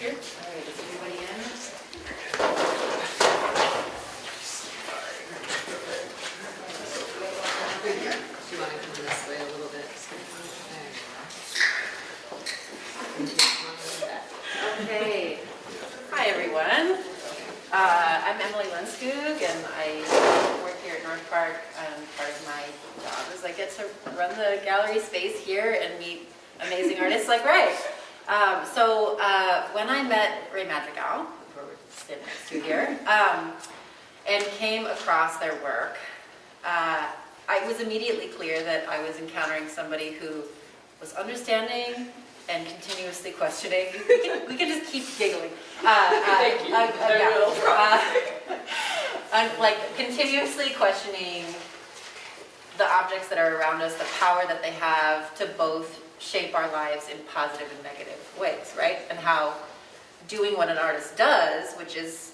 here. All right, is everybody in? Do you want to come this way a little bit? Okay. Hi, everyone. I'm Emily Lenskug, and I work here at North Park, and part of my job is I get to run the gallery space here and meet amazing artists like Ray. When I met Ray Madrigal, who we're sitting next to here, and came across their work, it was immediately clear that I was encountering somebody who was understanding and continuously questioning. We can just keep giggling. Thank you. Like continuously questioning the objects that are around us, the power that they have to both shape our lives in positive and negative ways, right? And how doing what an artist does, which is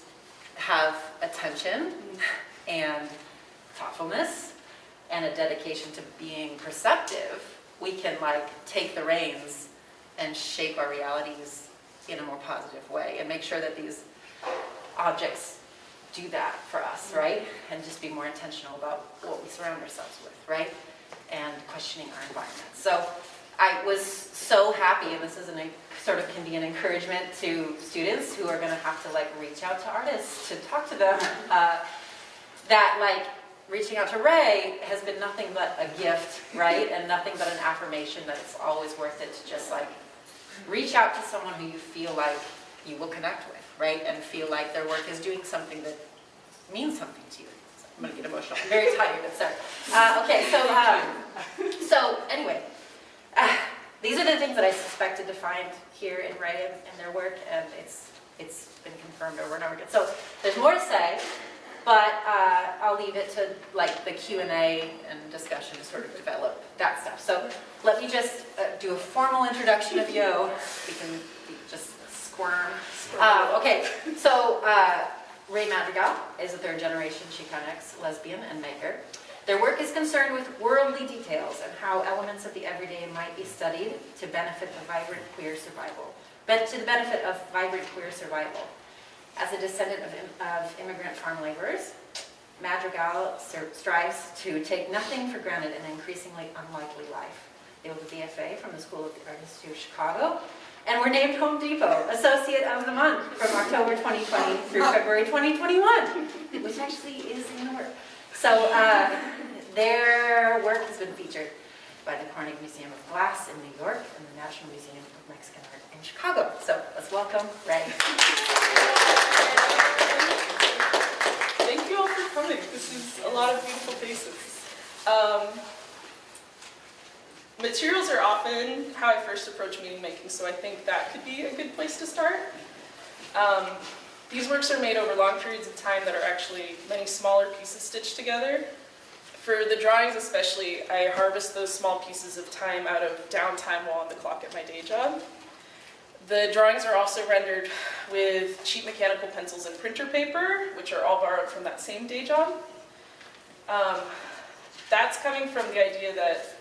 have attention and thoughtfulness and a dedication to being perceptive, we can like take the reins and shape our realities in a more positive way and make sure that these objects do that for us, right? And just be more intentional about what we surround ourselves with, right? And questioning our environment. So I was so happy, and this is sort of can be an encouragement to students who are going to have to like reach out to artists to talk to them, that like reaching out to Ray has been nothing but a gift, right? And nothing but an affirmation that it's always worth it to just like reach out to someone who you feel like you will connect with, right? And feel like their work is doing something that means something to you. I'm going to get emotional. I'm very tired, but sorry. So anyway, these are the things that I suspected to find here in Ray and their work, and it's been confirmed over and over again. So there's more to say, but I'll leave it to like the Q&A and discussion to sort of develop that stuff. So let me just do a formal introduction of Yo. We can just squirm. Okay, so Ray Madrigal is a third-generation Chicanx lesbian and maker. Their work is concerned with worldly details and how elements of the everyday might be studied to benefit the vibrant queer survival. To the benefit of vibrant queer survival. As a descendant of immigrant farm laborers, Madrigal strives to take nothing for granted in an increasingly unlikely life. They hold a BFA from the School of the Arts of Chicago, and were named Home Depot Associate of the Month from October 2020 through February 2021, which actually is in the work. So their work has been featured by the Carnegie Museum of Glass in New York and the National Museum of Mexican Art in Chicago. So let's welcome Ray. Thank you all for coming. This is a lot of beautiful faces. Materials are often how I first approach meaning making, so I think that could be a good place to start. These works are made over long periods of time that are actually many smaller pieces stitched together. For the drawings especially, I harvest those small pieces of time out of downtime while on the clock at my day job. The drawings are also rendered with cheap mechanical pencils and printer paper, which are all borrowed from that same day job. That's coming from the idea that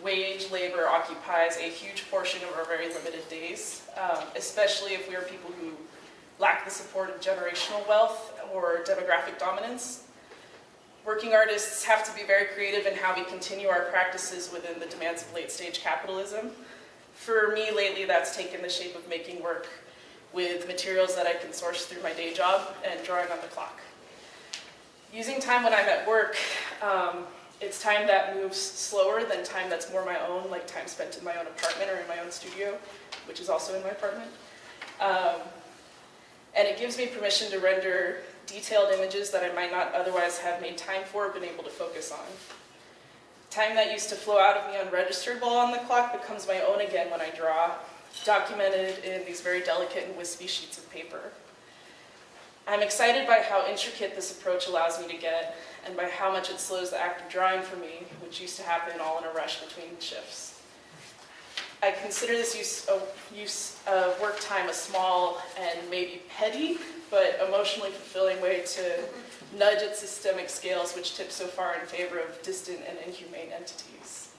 wage labor occupies a huge portion of our very limited days, especially if we are people who lack the support of generational wealth or demographic dominance. Working artists have to be very creative in how we continue our practices within the demands of late-stage capitalism. For me, lately, that's taken the shape of making work with materials that I can source through my day job and drawing on the clock. Using time when I'm at work, it's time that moves slower than time that's more my own, like time spent in my own apartment or in my own studio, which is also in my apartment. And it gives me permission to render detailed images that I might not otherwise have made time for or been able to focus on. Time that used to flow out of me unregistered while on the clock becomes my own again when I draw, documented in these very delicate and wispy sheets of paper. I'm excited by how intricate this approach allows me to get, and by how much it slows the act of drawing for me, which used to happen all in a rush between shifts. I consider this use of work time a small and maybe petty, but emotionally fulfilling way to nudge at systemic scales which tip so far in favor of distant and inhumane entities.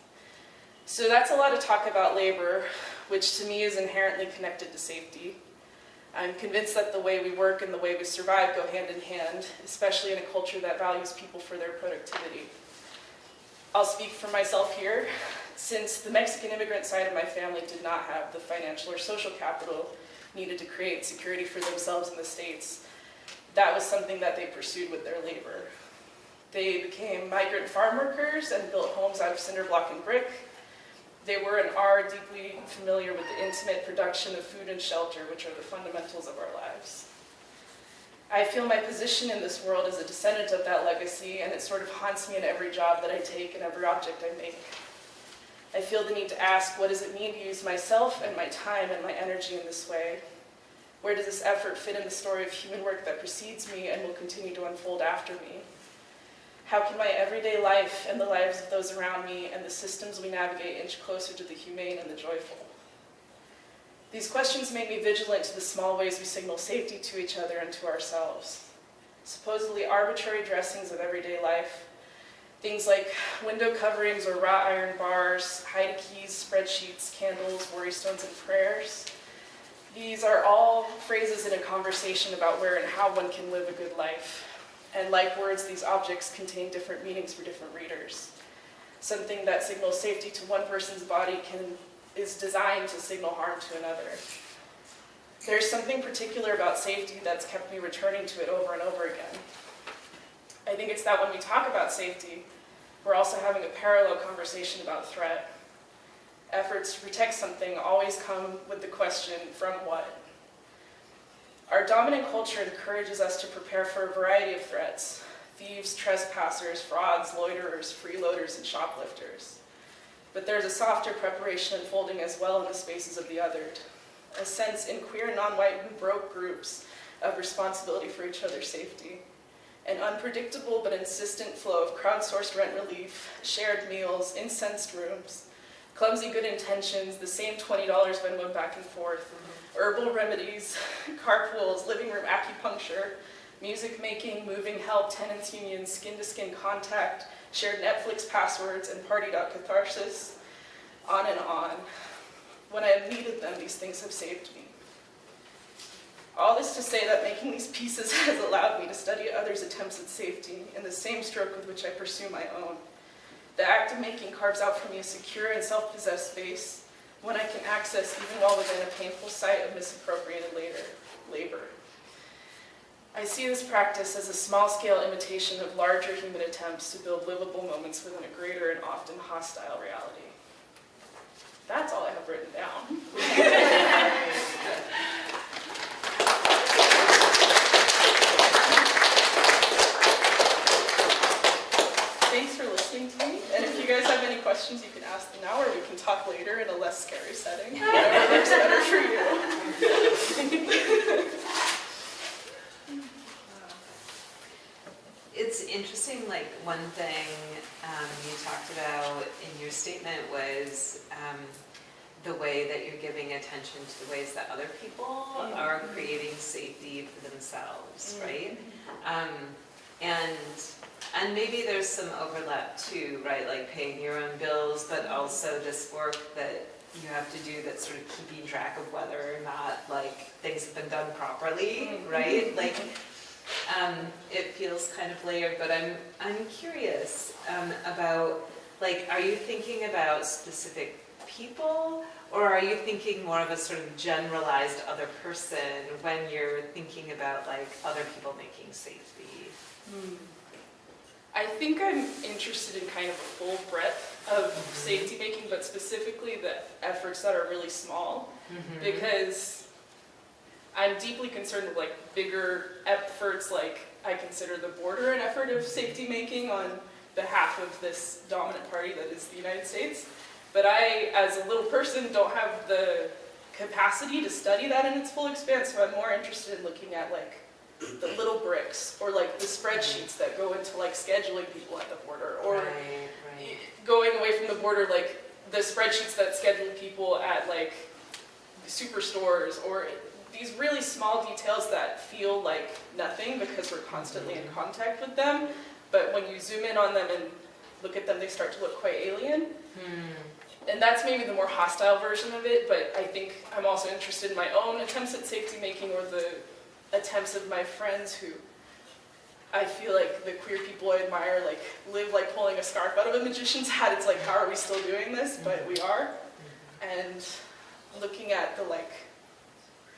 So that's a lot of talk about labor, which to me is inherently connected to safety. I'm convinced that the way we work and the way we survive go hand in hand, especially in a culture that values people for their productivity. I'll speak for myself here. Since the Mexican immigrant side of my family did not have the financial or social capital needed to create security for themselves in the States, that was something that they pursued with their labor. They became migrant farm workers and built homes out of cinder block and brick. They were and are deeply familiar with the intimate production of food and shelter, which are the fundamentals of our lives. I feel my position in this world is a descendant of that legacy, and it sort of haunts me in every job that I take and every object I make. I feel the need to ask, what does it mean to use myself and my time and my energy in this way? Where does this effort fit in the story of human work that precedes me and will continue to unfold after me? How can my everyday life and the lives of those around me and the systems we navigate inch closer to the humane and the joyful? These questions make me vigilant to the small ways we signal safety to each other and to ourselves. Supposedly arbitrary dressings of everyday life, things like window coverings or wrought iron bars, hide keys, spreadsheets, candles, worry stones, and prayers. These are all phrases in a conversation about where and how one can live a good life. And like words, these objects contain different meanings for different readers. Something that signals safety to one person's body is designed to signal harm to another. There's something particular about safety that's kept me returning to it over and over again. I think it's that when we talk about safety, we're also having a parallel conversation about threat. Efforts to protect something always come with the question, from what? Our dominant culture encourages us to prepare for a variety of threats: thieves, trespassers, frauds, loiterers, freeloaders, and shoplifters. But there's a softer preparation unfolding as well in the spaces of the othered, a sense in queer, non-white, and broke groups of responsibility for each other's safety. An unpredictable but insistent flow of crowdsourced rent relief, shared meals, incensed rooms, clumsy good intentions, the same $20 Venmo back and forth, herbal remedies, carpools, living room acupuncture, music making, moving help, tenants unions, skin-to-skin contact, shared Netflix passwords, and partied-out catharsis, on and on. When I have needed them, these things have saved me. All this to say that making these pieces has allowed me to study others' attempts at safety in the same stroke with which I pursue my own. The act of making carves out for me a secure and self-possessed space, one I can access even while within a painful sight of misappropriated labor. I see this practice as a small-scale imitation of larger human attempts to build livable moments within a greater and often hostile reality. That's all I have written down. Thanks for listening to me, and if you guys have any questions, you can ask them now, or we can talk later in a less scary setting. Whatever works better for you. It's interesting, like one thing you talked about in your statement was the way that you're giving attention to the ways that other people are creating safety for themselves, right? And maybe there's some overlap too, right? Like paying your own bills, but also this work that you have to do that's sort of keeping track of whether or not like things have been done properly, right? Like it feels kind of layered, but I'm curious about, like, are you thinking about specific people, or are you thinking more of a sort of generalized other person when you're thinking about like other people making safety? I think I'm interested in kind of a full breadth of safety making, but specifically the efforts that are really small, because I'm deeply concerned with like bigger efforts, like I consider the border an effort of safety making on behalf of this dominant party that is the United States. But I, as a little person, don't have the capacity to study that in its full expanse, so I'm more interested in looking at like the little bricks, or like the spreadsheets that go into like scheduling people at the border, or going away from the border, like the spreadsheets that schedule people at like superstores, or these really small details that feel like nothing because we're constantly in contact with them, but when you zoom in on them and look at them, they start to look quite alien. and that's maybe the more hostile version of it, but I think I'm also interested in my own attempts at safety making, or the attempts of my friends who I feel like the queer people I admire like live like pulling a scarf out of a magician's hat. It's like, how are we still doing this? But we are. And looking at the like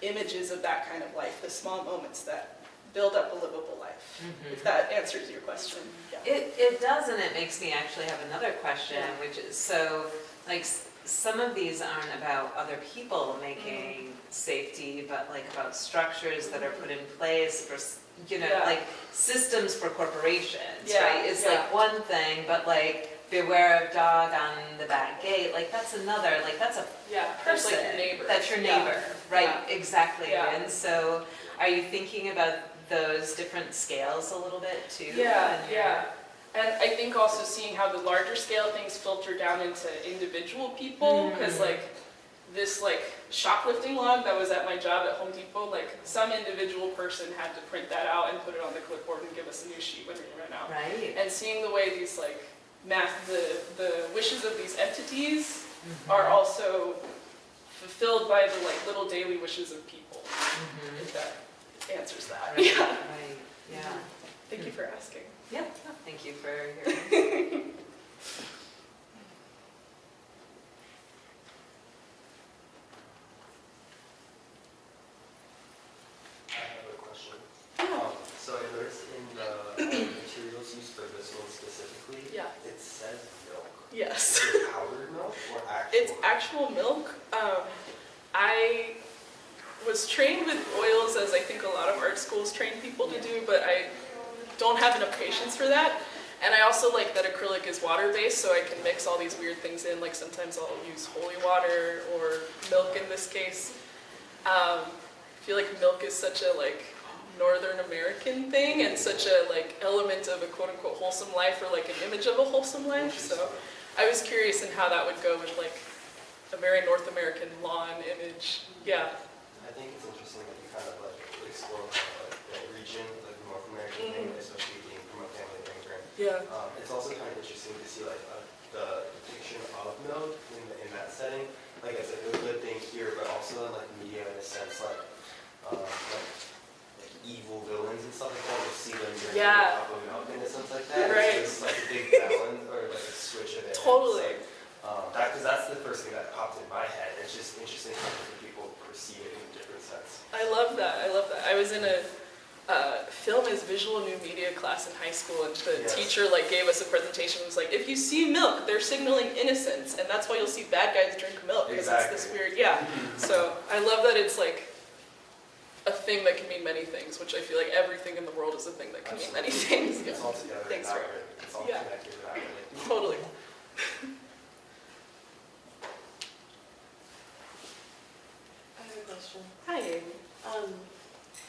images of that kind of life, the small moments that build up a livable life. If that answers your question. Yeah. It does, and it makes me actually have another question, which is, so like some of these aren't about other people making safety, but like about structures that are put in place for, you know, like systems for corporations, right? It's like one thing, but like beware of dog on the back gate, like that's another, like that's a person. Like your neighbor. That's your neighbor, right? Exactly. And so are you thinking about those different scales a little bit too? And I think also seeing how the larger scale things filter down into individual people, because like this like shoplifting log that was at my job at Home Depot, like some individual person had to print that out and put it on the clipboard and give us a new sheet when we ran out. Right. And seeing the way these like the wishes of these entities are also fulfilled by the like little daily wishes of people. If that answers that. Right. Yeah. Right. Yeah. Thank you for asking. Yeah. Thank you for hearing. I have a question. So I noticed in the materials used for this one specifically, it says milk. Yes. Is it powdered milk or actual It's actual milk. I was trained with oils, as I think a lot of art schools train people to do, but I don't have enough patience for that. And I also like that acrylic is water-based, so I can mix all these weird things in. Like sometimes I'll use holy water or milk in this case. I feel like milk is such a like Northern American thing and such a like element of a quote-unquote wholesome life, or like an image of a wholesome life. So I was curious in how that would go with like a very North American lawn image. Yeah. I think it's interesting that you kind of like explore like that region, like the North American thing, especially being from a family of immigrant. Yeah. It's also kind of interesting to see like the depiction of milk in that setting. Like it's a good thing here, but also in like media in a sense, like evil villains and stuff like that. You'll see them during the cup of milk in a sense like that. Right. It's like a big balance or like a switch of it. Totally. Because that's the first thing that popped in my head. It's just interesting how different people perceive it in a different sense. I love that. I love that. I was in a film is visual new media class in high school, and the teacher like gave us a presentation. It was like, if you see milk, they're signaling innocence, and that's why you'll see bad guys drink milk, because it's this weird, So I love that it's like a thing that can mean many things, which I feel like everything in the world is a thing that can mean many things. It's all together. Thanks for It's all connected. Totally. I have a question. Hi, Amy.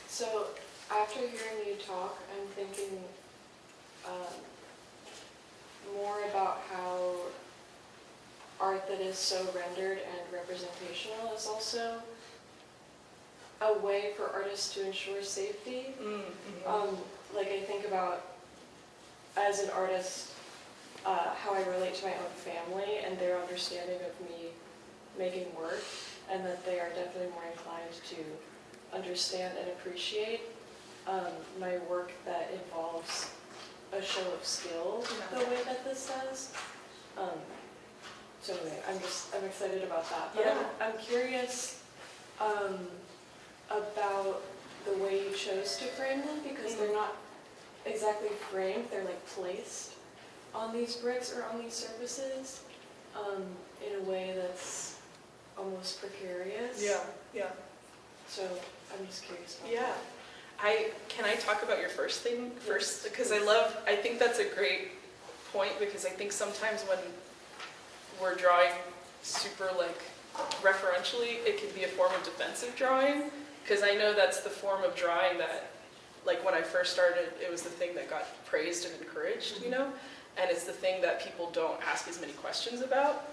So after hearing you talk, I'm thinking more about how art that is so rendered and representational is also a way for artists to ensure safety. Like I think about, as an artist, how I relate to my own family and their understanding of me making work, and that they are definitely more inclined to understand and appreciate my work that involves a show of skill the way that this does. So anyway, I'm excited about that. But I'm curious about the way you chose to frame them, because they're not exactly framed, they're like placed on these bricks or on these surfaces in a way that's almost precarious. Yeah. So I'm just curious about Yeah. Can I talk about your first thing first? Because I think that's a great point, because I think sometimes when we're drawing super like referentially, it can be a form of defensive drawing, because I know that's the form of drawing that, like when I first started, it was the thing that got praised and encouraged, you know? And it's the thing that people don't ask as many questions about.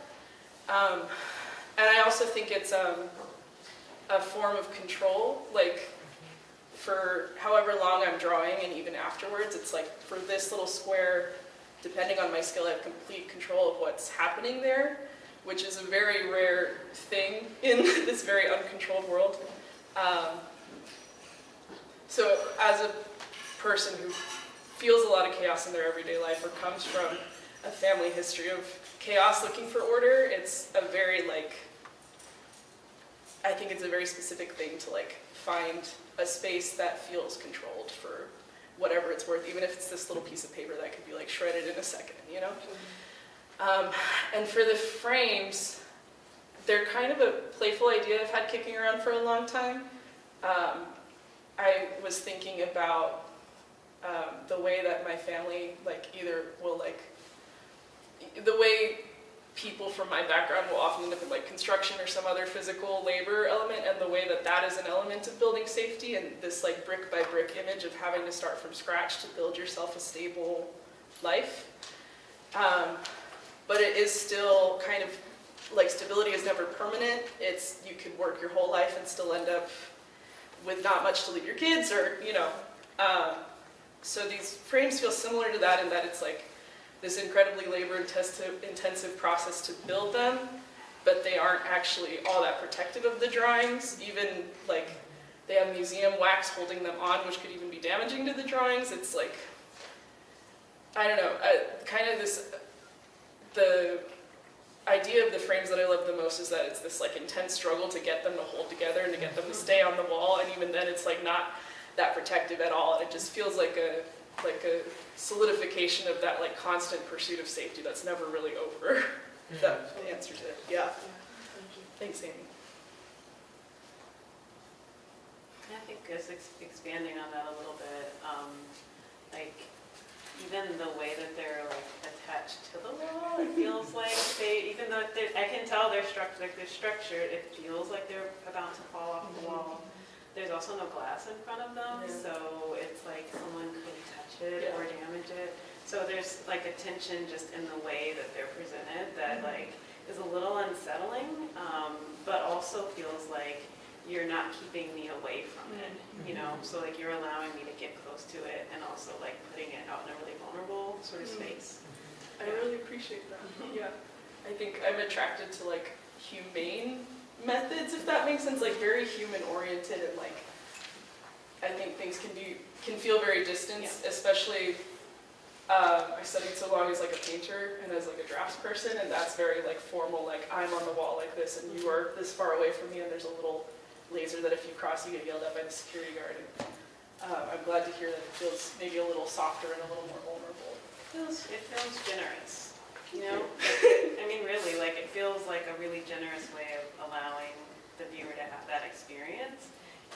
And I also think it's a form of control, like for however long I'm drawing and even afterwards, it's like for this little square, depending on my skill, I have complete control of what's happening there, which is a very rare thing in this very uncontrolled world. So as a person who feels a lot of chaos in their everyday life or comes from a family history of chaos looking for order, it's a very I think it's a very specific thing to find a space that feels controlled for whatever it's worth, even if it's this little piece of paper that could be shredded in a second, you know? And for the frames, they're kind of a playful idea I've had kicking around for a long time. I was thinking about the way that my family either will the way people from my background will often end up in construction or some other physical labor element, and the way that that is an element of building safety, and this brick by brick image of having to start from scratch to build yourself a stable life. But it is still kind of stability is never permanent. It's you could work your whole life and still end up with not much to leave your kids, or so these frames feel similar to that in that it's this incredibly labor-intensive process to build them, but they aren't actually all that protective of the drawings. Even they have museum wax holding them on, which could even be damaging to the drawings. It's I don't know, kind of this, the idea of the frames that I love the most is that it's this intense struggle to get them to hold together and to get them to stay on the wall, and even then it's not that protective at all, and it just feels like a solidification of that constant pursuit of safety that's never really over. If that answers it. Yeah. Thanks, Amy. I think just expanding on that a little bit, even the way that they're attached to the wall, it feels like they, even though I can tell they're structured, it feels like they're about to fall off the wall. There's also no glass in front of them, so it's someone could touch it or damage it. So there's a tension just in the way that they're presented that is a little unsettling, but also feels like you're not keeping me away from it, you know? So you're allowing me to get close to it and also putting it out in a really vulnerable sort of space. I really appreciate that. Yeah. I think I'm attracted to humane methods, if that makes sense, very human oriented, and I think things can feel very distant, especially I studied so long as a painter and as a drafts person, and that's very formal, I'm on the wall like this and you are this far away from me, and there's a little laser that if you cross you get yelled at by the security guard. And I'm glad to hear that it feels maybe a little softer and a little more vulnerable. It feels generous, you know? I mean, really, it feels like a really generous way of allowing the viewer to have that experience,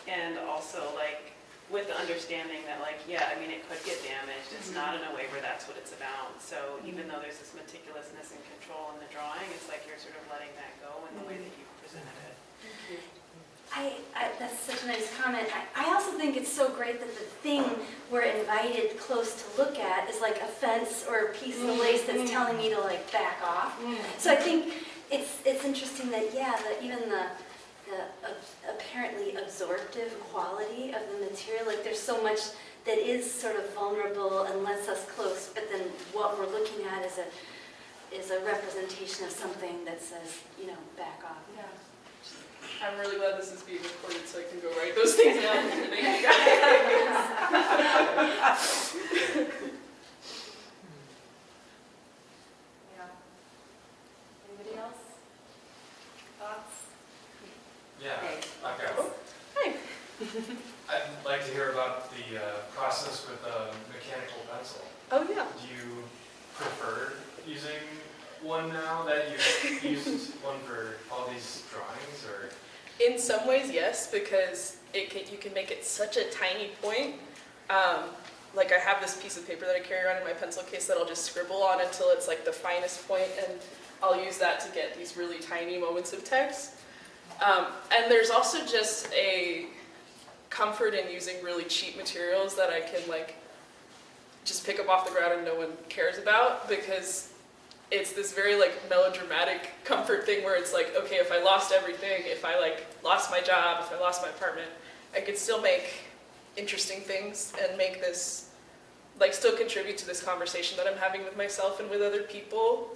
and also with the understanding that yeah, I mean, it could get damaged. It's not in a way where that's what it's about. So even though there's this meticulousness and control in the drawing, it's you're sort of letting that go in the way that you've presented it. That's such a nice comment. I also think it's so great that the thing we're invited close to look at is a fence or a piece of lace that's telling me to back off. So I think it's interesting that that even the apparently absorptive quality of the material, there's so much that is sort of vulnerable and lets us close, but then what we're looking at is a representation of something that says, back off. Yeah. I'm really glad this is being recorded so I can go write those things down. Thank you guys. Anybody else? Thoughts? Yeah, Hey. okay. Hi. I'd like to hear about the process with a mechanical pencil. Oh, yeah. Do you prefer using one now that you've used one for all these drawings, or? In some ways, yes, because you can make it such a tiny point. I have this piece of paper that I carry around in my pencil case that I'll just scribble on until it's the finest point, and I'll use that to get these really tiny moments of text. And there's also just a comfort in using really cheap materials that I can just pick up off the ground and no one cares about, because it's this very melodramatic comfort thing where it's okay, if I lost everything, if I lost my job, if I lost my apartment, I could still make interesting things and make this still contribute to this conversation that I'm having with myself and with other people.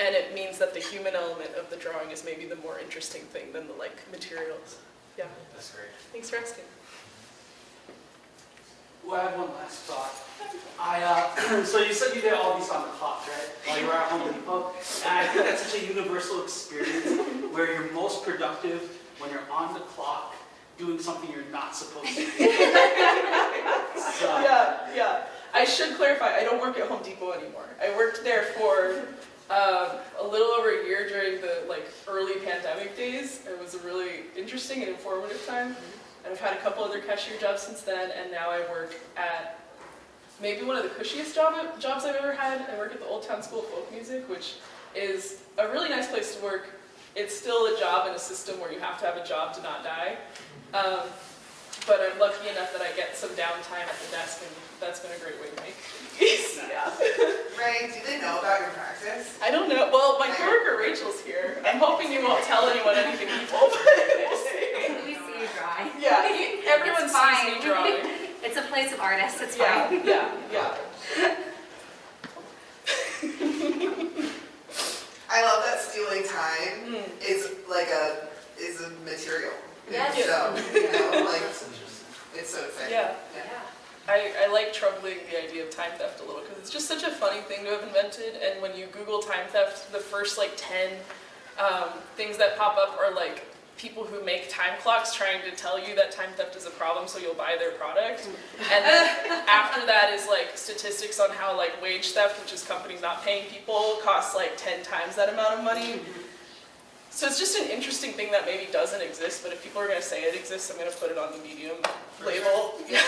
And it means that the human element of the drawing is maybe the more interesting thing than the like materials. Yeah. That's great. Thanks for asking. Well, I have one last thought. So you said you did all these on the clock, right? While you were at Home Depot. And I think that's such a universal experience where you're most productive when you're on the clock doing something you're not supposed to do. So, Yeah. I should clarify, I don't work at Home Depot anymore. I worked there for a little over a year during the like early pandemic days. It was a really interesting and informative time. And I've had a couple other cashier jobs since then, and now I work at maybe one of the cushiest jobs I've ever had. I work at the Old Town School of Folk Music, which is a really nice place to work. It's still a job in a system where you have to have a job to not die. But I'm lucky enough that I get some downtime at the desk, and that's been a great way to make peace. Yeah. Ray, do they know about your practice? I don't know. Well, my coworker Rachel's here. I'm hoping you won't tell anyone anything evil. We see you drawing. Yeah, everyone It's sees fine. me drawing. It's a place of artists, it's fine. Yeah. I love that stealing time is a material. Yes. So, you know, like, it's so exciting. Yeah. I like troubling the idea of time theft a little because it's just such a funny thing to have invented, and when you Google time theft, the first like 10 things that pop up are like people who make time clocks trying to tell you that time theft is a problem so you'll buy their product. And then after that is like statistics on how like wage theft, which is companies not paying people, costs like 10 times that amount of money. So it's just an interesting thing that maybe doesn't exist, but if people are going to say it exists, I'm going to put it on the medium label. Yeah.